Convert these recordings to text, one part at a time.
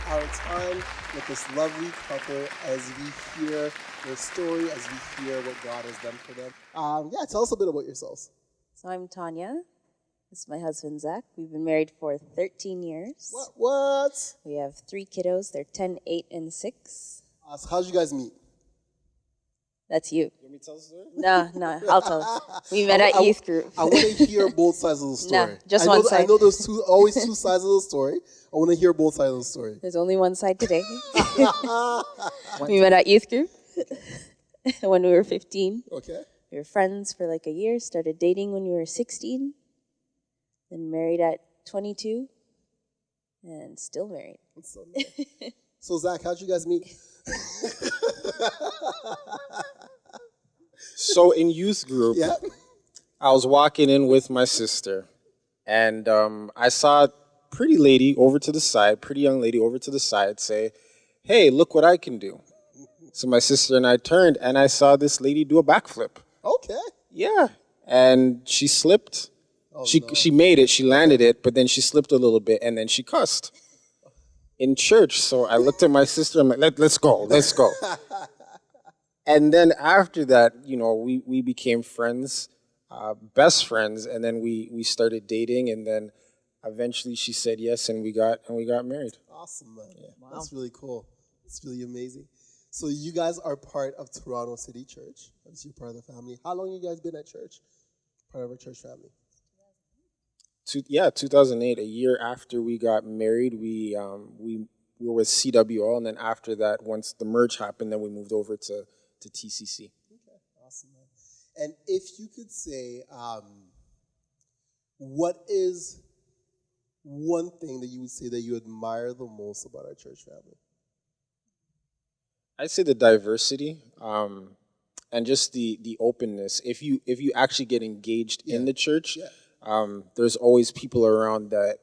our time with this lovely couple as we hear their story, as we hear what God has done for them. Tell us a bit about yourselves. So I'm Tonya. This is my husband, Zach. We've been married for 13 years. What? We have 3 kiddos. They're 10, 8, and 6. So how'd you guys meet? That's you. You want me to tell the story? No, I'll tell. We met at youth group. I want to hear both sides of the story. No, just one side. I know there's always two sides of the story. I want to hear both sides of the story. There's only one side today. We met at youth group when we were 15. Okay. We were friends for like a year, started dating when we were 16, then married at 22, and still married. So Zach, how'd you guys meet? So in youth group, Yeah. I was walking in with my sister, and I saw a pretty young lady over to the side say, "Hey, look what I can do." So my sister and I turned, and I saw this lady do a backflip. Okay. Yeah, and she slipped. She made it, she landed it, but then she slipped a little bit, and then she cussed in church. So I looked at my sister, I'm like, let's go. And then after that, we became friends, best friends, and then we started dating, and then eventually she said yes, and we got married. Awesome, man. Yeah. Wow. That's really cool. It's really amazing. So you guys are part of Toronto City Church. Obviously, you're part of the family. How long have you guys been at church? Part of our church family. 2008, a year after we got married, we were with CWL, and then after that, once the merge happened, then we moved over to TCC. Okay, awesome, man. And if you could say, what is one thing that you would say that you admire the most about our church family? I'd say the diversity, and just the openness. If you actually get engaged in the church, there's always people around that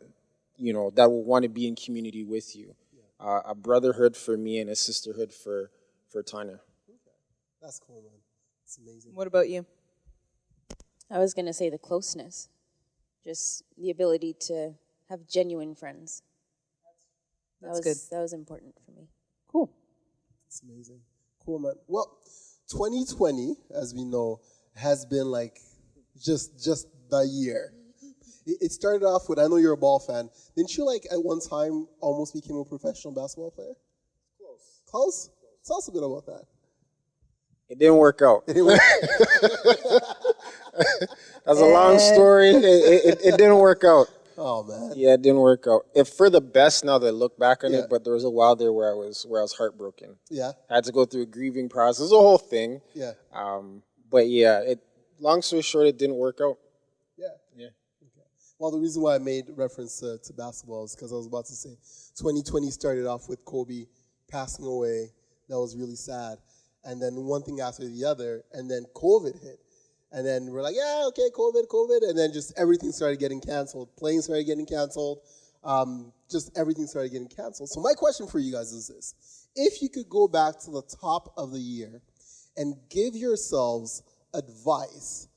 that will want to be in community with you. A brotherhood for me and a sisterhood for Tonya. Okay. That's cool, man. It's amazing. What about you? I was going to say the closeness, just the ability to have genuine friends. That's good. That was important for me. Cool. It's amazing. Cool, man. Well, 2020, as we know, has been like just the year. It started off with, I know you're a ball fan. Didn't you, at one time almost became a professional basketball player? Close? Tell us a bit about that. It didn't work out. It didn't work. That's a long story. It didn't work out. Oh, man. Yeah, it didn't work out. If for the best now that I look back on it, but there was a while there where I was heartbroken. Yeah. I had to go through a grieving process, the whole thing. Yeah. But yeah, long story short, it didn't work out. Yeah. Yeah. Okay. Well, the reason why I made reference to basketball is because I was about to say 2020 started off with Kobe passing away. That was really sad. And then one thing after the other, and then COVID hit. And then we're like, yeah, okay, COVID. And then just everything started getting canceled. Planes started getting canceled. Just everything started getting canceled. So my question for you guys is this. If you could go back to the top of the year and give yourselves advice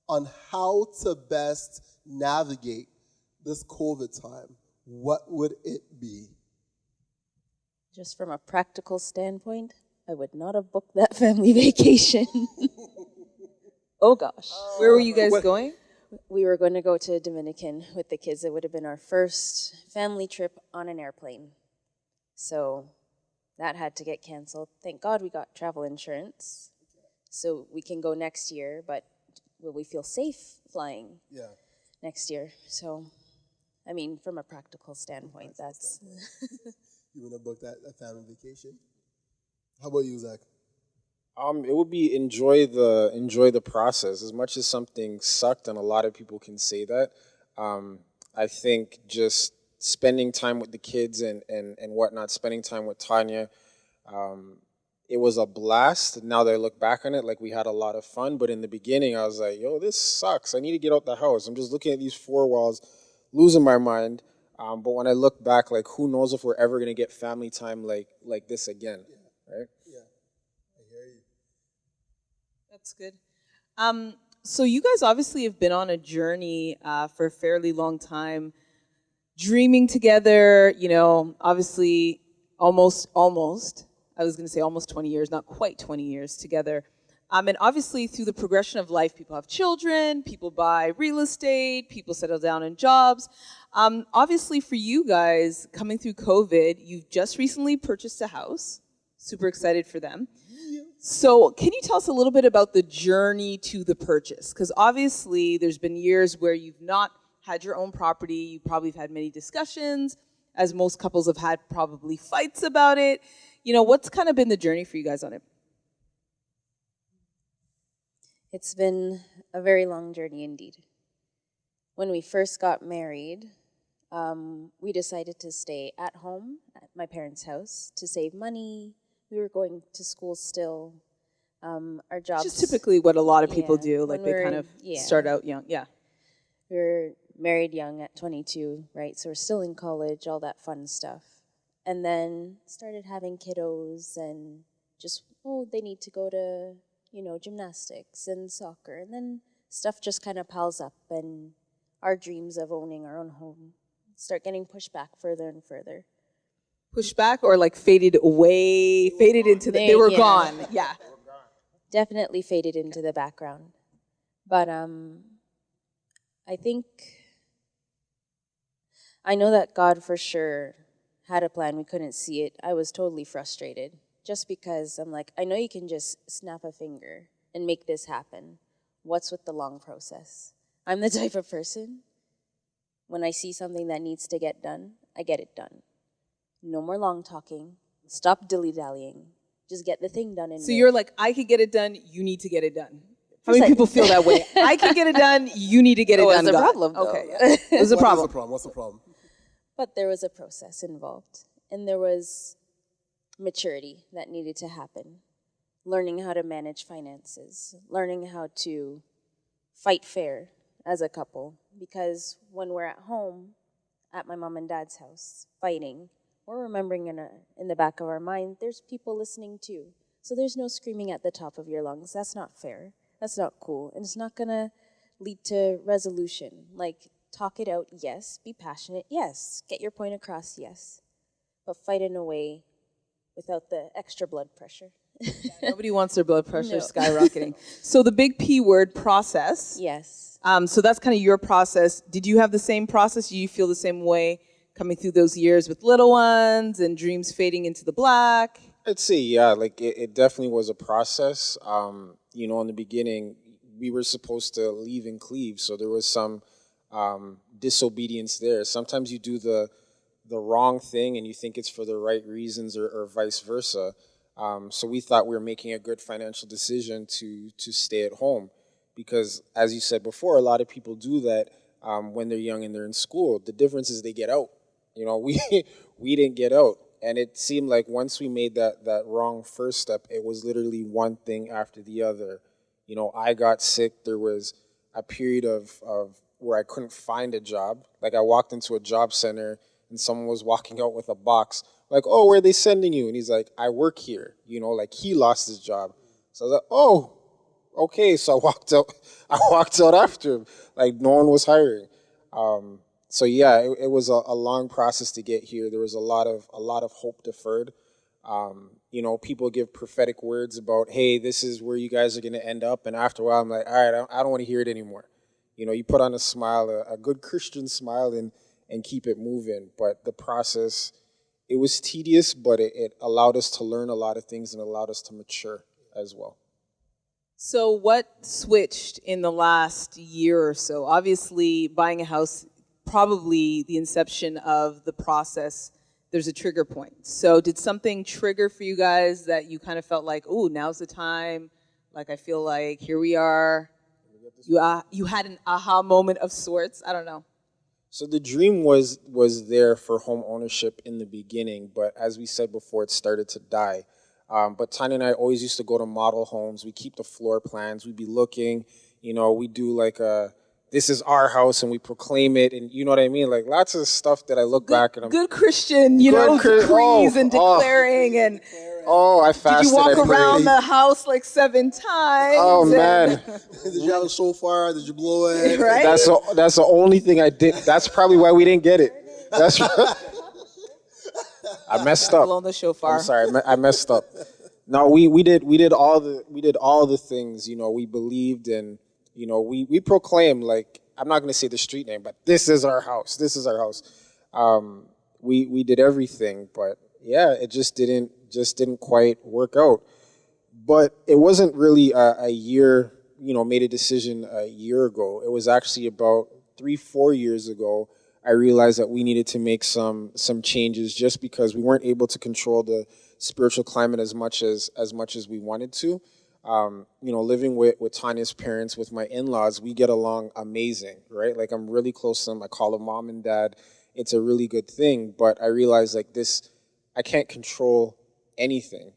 on how to best navigate this COVID time, what would it be? Just from a practical standpoint, I would not have booked that family vacation. Oh, gosh. Where were you guys going? We were going to go to Dominican with the kids. It would have been our first family trip on an airplane. So that had to get canceled. Thank God we got travel insurance. So we can go next year, but will we feel safe flying next year? So, I mean, from a practical standpoint, that's... You want to book that family vacation? How about you, Zach? It would be enjoy the process. As much as something sucked, and a lot of people can say that, I think just spending time with the kids and whatnot, spending time with Tonya, it was a blast. Now that I look back on it, we had a lot of fun. But in the beginning, I was like, yo, this sucks. I need to get out the house. I'm just looking at these 4 walls, losing my mind. But when I look back, who knows if we're ever going to get family time like this again, right? Yeah, I hear you. That's good. So you guys obviously have been on a journey for a fairly long time. dreaming together, obviously almost, I was going to say almost 20 years, not quite 20 years together. And obviously through the progression of life, people have children, people buy real estate, people settle down in jobs. Obviously for you guys, coming through COVID, you've just recently purchased a house. Super excited for them. So can you tell us a little bit about the journey to the purchase? Because obviously there's been years where you've not had your own property. You probably have had many discussions, as most couples have had probably fights about it. What's kind of been the journey for you guys on it? It's been a very long journey indeed. When we first got married, we decided to stay at home at my parents' house to save money. We were going to school still. Our jobs... Just typically what a lot of people do, when they kind of start out young. Yeah. We were married young at 22, right? So we're still in college, all that fun stuff. And then started having kiddos and just, they need to go to, gymnastics and soccer. And then stuff just kind of piles up and our dreams of owning our own home start getting pushed back further and further. Pushed back or faded away, faded into they were gone. Yeah. Definitely faded into the background. But I think, I know that God for sure had a plan. We couldn't see it. I was totally frustrated just because I'm like, I know you can just snap a finger and make this happen. What's with the long process? I'm the type of person, when I see something that needs to get done, I get it done. No more long talking. Stop dilly-dallying. Just get the thing done. So you're like, I could get it done, you need to get it done. How many people feel that way? I can get it done, you need to get it done. What's the problem, though? Okay, yeah. There's a problem. What's the problem? But there was a process involved. And there was maturity that needed to happen. Learning how to manage finances. Learning how to fight fair as a couple. Because when we're at home, at my mom and dad's house, fighting, we're remembering in the back of our mind, there's people listening too. So there's no screaming at the top of your lungs. That's not fair. That's not cool. And it's not going to lead to resolution. Talk it out, yes. Be passionate, yes. Get your point across, yes. But fight in a way without the extra blood pressure. Nobody wants their blood pressure skyrocketing. So the big P word, process. Yes. So that's kind of your process. Did you have the same process? Do you feel the same way coming through those years with little ones and dreams fading into the black? I'd say, yeah, it definitely was a process. In the beginning, we were supposed to leave and cleave, so there was some disobedience there. Sometimes you do the wrong thing and you think it's for the right reasons or vice versa. So we thought we were making a good financial decision to stay at home because, as you said before, a lot of people do that when they're young and they're in school. The difference is they get out. We didn't get out. And it seemed like once we made that wrong first step, it was literally one thing after the other. I got sick. There was a period of where I couldn't find a job. I walked into a job center and someone was walking out with a box. Oh, where are they sending you? And he's like, I work here. He lost his job. So I was like, oh, okay. So I walked out after him. No one was hiring. So yeah, it was a long process to get here. There was a lot of hope deferred. People give prophetic words about, hey, this is where you guys are going to end up. And after a while, I'm like, all right, I don't want to hear it anymore. You put on a smile, a good Christian smile, and keep it moving. But the process, it was tedious, but it allowed us to learn a lot of things and allowed us to mature as well. So what switched in the last year or so? Obviously, buying a house, probably the inception of the process, there's a trigger point. So did something trigger for you guys that you kind of felt like, oh, now's the time? I feel like here we are. You had an aha moment of sorts. I don't know. So the dream was there for home ownership in the beginning, but as we said before, it started to die. But Tanya and I always used to go to model homes. We keep the floor plans. We'd be looking, we do this is our house and we proclaim it. And you know what I mean? Lots of stuff that I look back and I'm... Good Christian, decrees and declaring and... Oh, I fasted. Did you walk around the house 7 times? Oh, man. Did you have a shofar? Did you blow it? Right? That's the only thing I did. That's probably why we didn't get it. That's right. I messed up. Blown the shofar. I'm sorry, I messed up. No, we did all the things. We believed in. We proclaimed, like, I'm not going to say the street name, but this is our house. This is our house. We did everything, but yeah, it just didn't quite work out. But it wasn't really a year. Made a decision a year ago. It was actually about 3-4 years ago. I realized that we needed to make some changes, just because we weren't able to control the spiritual climate as much as we wanted to. Living with Tonya's parents, with my in-laws, we get along amazing, right? Like, I'm really close to them. I call them mom and dad. It's a really good thing. But I realized, like, I can't control anything.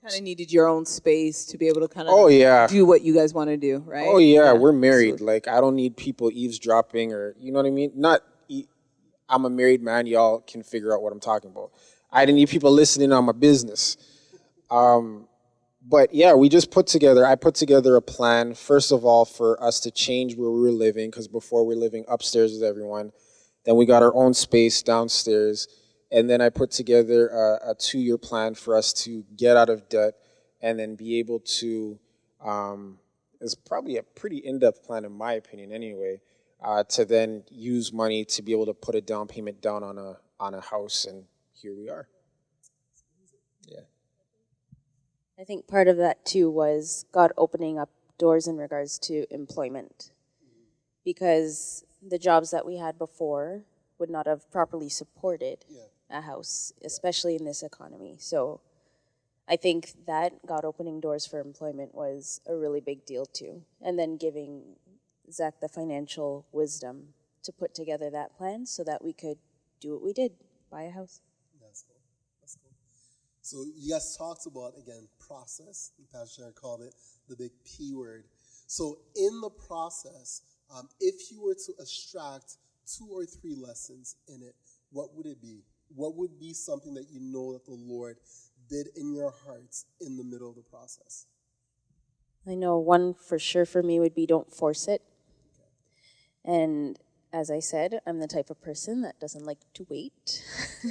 Kind of needed your own space to be able to kind of do what you guys want to do, right? Oh, yeah, we're married. Absolutely. Like, I don't need people eavesdropping, or, you know what I mean? I'm a married man. Y'all can figure out what I'm talking about. I didn't need people listening on my business. But, yeah, I put together a plan, first of all, for us to change where we were living, because before we were living upstairs with everyone. Then we got our own space downstairs. And then I put together a 2-year plan for us to get out of debt, and then be able to, it's probably a pretty in-depth plan in my opinion anyway, to then use money to be able to put a down payment down on a house, and here we are. Yeah. I think part of that too was God opening up doors in regards to employment, because the jobs that we had before would not have properly supported a house, especially in this economy. So I think that God opening doors for employment was a really big deal too. And then giving Zach the financial wisdom to put together that plan so that we could do what we did, buy a house. That's cool. That's cool. So you guys talked about, again, process. Pastor Sharon called it the big P word. So in the process, if you were to extract 2 or 3 lessons in it, what would it be? What would be something that you know that the Lord did in your hearts in the middle of the process? I know one for sure for me would be don't force it. And as I said, I'm the type of person that doesn't like to wait.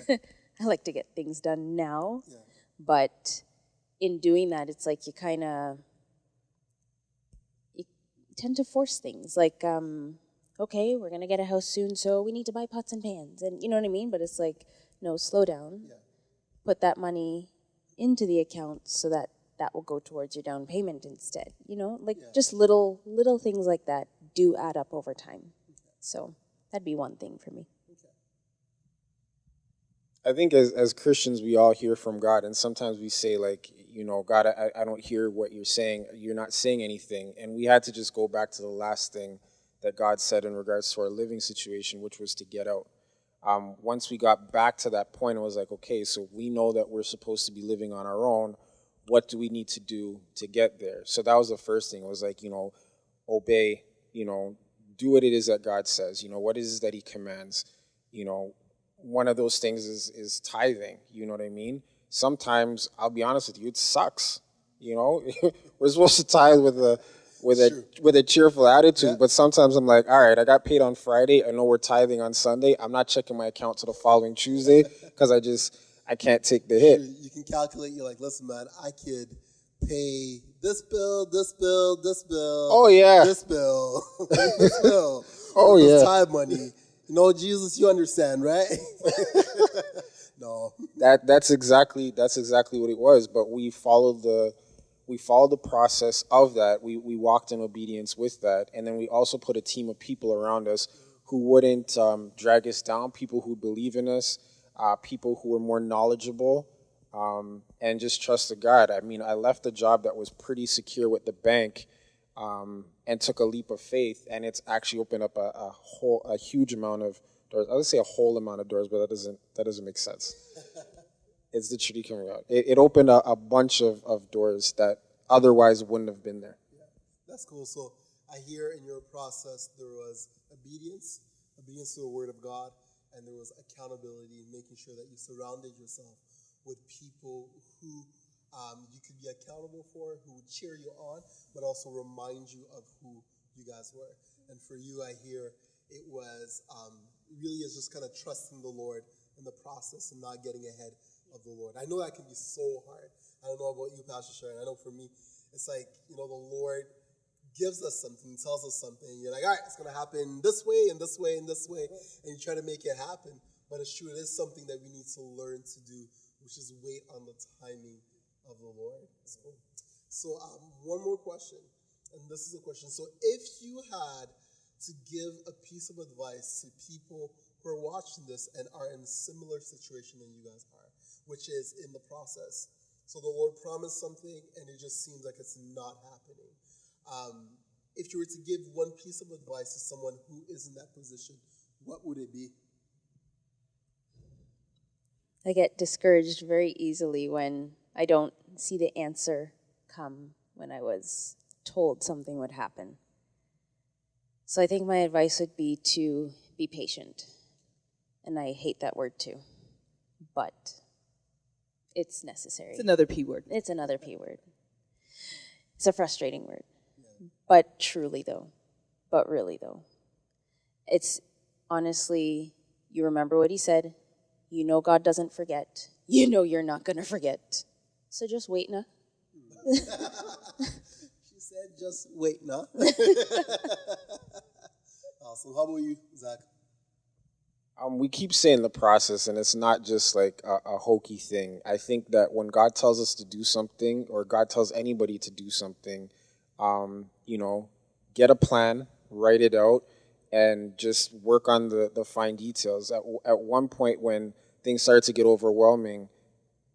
I like to get things done now. Yeah. But in doing that, it's like you tend to force things. Like, okay, we're going to get a house soon, so we need to buy pots and pans. And you know what I mean? But it's like, no, slow down. Yeah. Put that money into the account so that will go towards your down payment instead. Just little things like that do add up over time. Okay. So that'd be one thing for me. Okay. I think as Christians, we all hear from God, and sometimes we say, like, God, I don't hear what you're saying. You're not saying anything. And we had to just go back to the last thing that God said in regards to our living situation, which was to get out. Once we got back to that point, it was like, okay, so we know that we're supposed to be living on our own. What do we need to do to get there? So that was the first thing. It was like, obey, do what it is that God says. What is it that he commands? One of those things is tithing. You know what I mean? Sometimes, I'll be honest with you, it sucks. We're supposed to tithe with a cheerful attitude, but sometimes I'm like, all right, I got paid on Friday. I know we're tithing on Sunday. I'm not checking my account till the following Tuesday because I can't take the hit. You can calculate. You're like, listen, man, I could pay this bill, this bill, this bill. Oh yeah, this bill, this bill. Oh yeah, this tithe money. Jesus, you understand, right? No. That's exactly what it was. But we followed the process of that. We walked in obedience with that, and then we also put a team of people around us who wouldn't drag us down. People who believe in us, people who were more knowledgeable, and just trusted God. I mean, I left a job that was pretty secure with the bank, and took a leap of faith, and it's actually opened up a huge amount of doors. I would say a whole amount of doors, but that doesn't make sense. It's the truth coming out. It opened a bunch of doors that otherwise wouldn't have been there. Yeah, that's cool. So I hear in your process there was obedience to the Word of God, and there was accountability, making sure that you surrounded yourself with people who you could be accountable for, who would cheer you on, but also remind you of who you guys were. And for you, I hear it was really is just kind of trusting the Lord in the process and not getting ahead of the Lord. I know that can be so hard. I don't know about you, Pastor Sharon. I know for me, it's like, the Lord gives us something, tells us something. You're like, all right, it's going to happen this way and this way and this way. And you try to make it happen. But it's true, it is something that we need to learn to do, which is wait on the timing of the Lord. So one more question. And this is a question. So if you had to give a piece of advice to people who are watching this and are in a similar situation than you guys are, which is in the process. So the Lord promised something and it just seems like it's not happening. If you were to give one piece of advice to someone who is in that position, what would it be? I get discouraged very easily when I don't see the answer come when I was told something would happen. So I think my advice would be to be patient. And I hate that word too. But it's necessary. It's another P word. It's another P word. It's a frustrating word. But truly though, but really though, it's honestly, you remember what he said. You know God doesn't forget. You know you're not going to forget. So just wait now. She said just wait now. Awesome. How about you, Zach? We keep saying the process, and it's not just like a hokey thing. I think that when God tells us to do something, or God tells anybody to do something, get a plan, write it out, and just work on the fine details. At one point when things started to get overwhelming,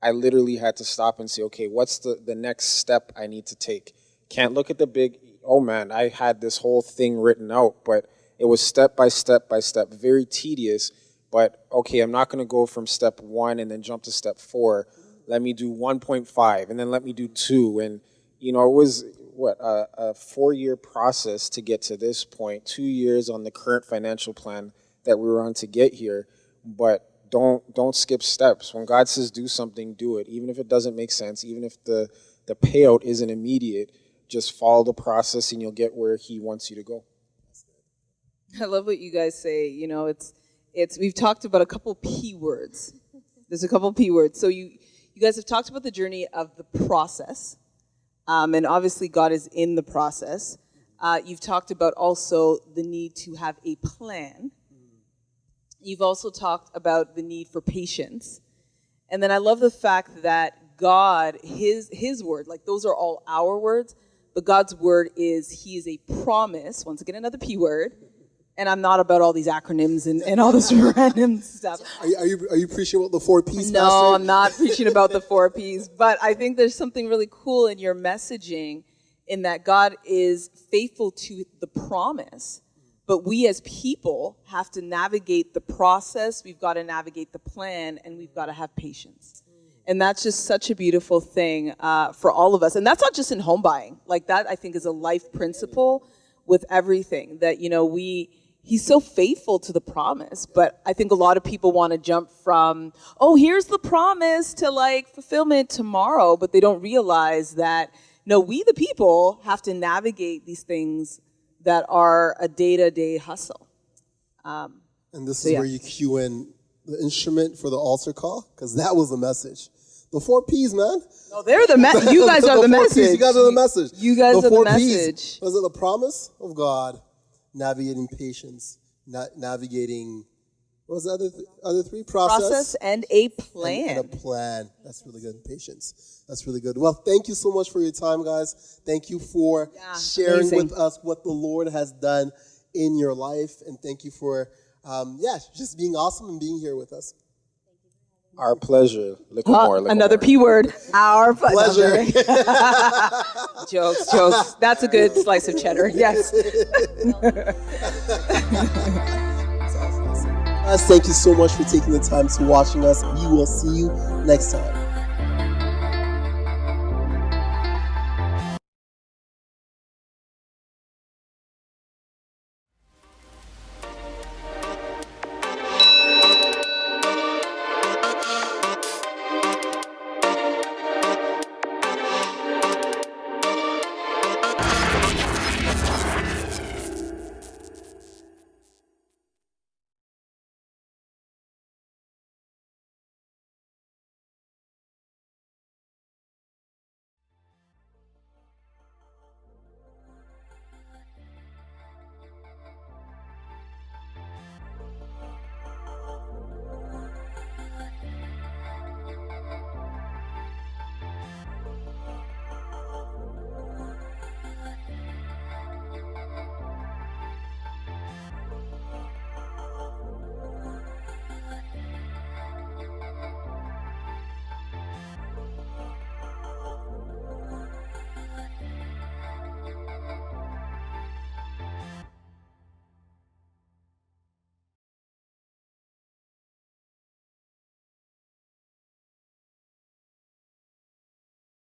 I literally had to stop and say, okay, what's the next step I need to take? Can't look at the big, oh man, I had this whole thing written out, but it was step by step by step, very tedious, but okay, I'm not going to go from step 1 and then jump to step 4. Let me do 1.5 and then let me do 2. And, it was, a 4-year process to get to this point, 2 years on the current financial plan that we were on to get here. But don't skip steps. When God says do something, do it. Even if it doesn't make sense, even if the payout isn't immediate, just follow the process and you'll get where he wants you to go. I love what you guys say. We've talked about a couple P words. There's a couple P words. So you guys have talked about the journey of the process. And obviously God is in the process. You've talked about also the need to have a plan. You've also talked about the need for patience. And then I love the fact that God, his word, like those are all our words, but God's word is, he is a promise, once again another P word, and I'm not about all these acronyms and all this random stuff. Are you preaching about the 4 Ps, No, Pastor? I'm not preaching about the 4 Ps, but I think there's something really cool in your messaging in that God is faithful to the promise. But we as people have to navigate the process, we've got to navigate the plan, and we've got to have patience. And that's just such a beautiful thing for all of us. And that's not just in home buying. Like that, I think, is a life principle with everything. That, he's so faithful to the promise. But I think a lot of people want to jump from, here's the promise to like fulfillment tomorrow. But they don't realize that, no, we the people have to navigate these things that are a day-to-day hustle. And this is where you cue in the instrument for the altar call, because that was the message. The 4 Ps, man. No, they're the message. You guys are the message. You guys are the message. You guys are the 4 message. Ps. Was it the promise of God, navigating patience, navigating, what was the other 3? Process and a plan. And a plan. That's really good. Patience. That's really good. Well, thank you so much for your time, guys. Thank you for sharing with us what the Lord has done in your life. And thank you for, just being awesome and being here with us. Our pleasure. Another P word. Our pleasure. Jokes. That's a good slice of cheddar. Yes. Guys, thank you so much for taking the time to watching us. We will see you next time.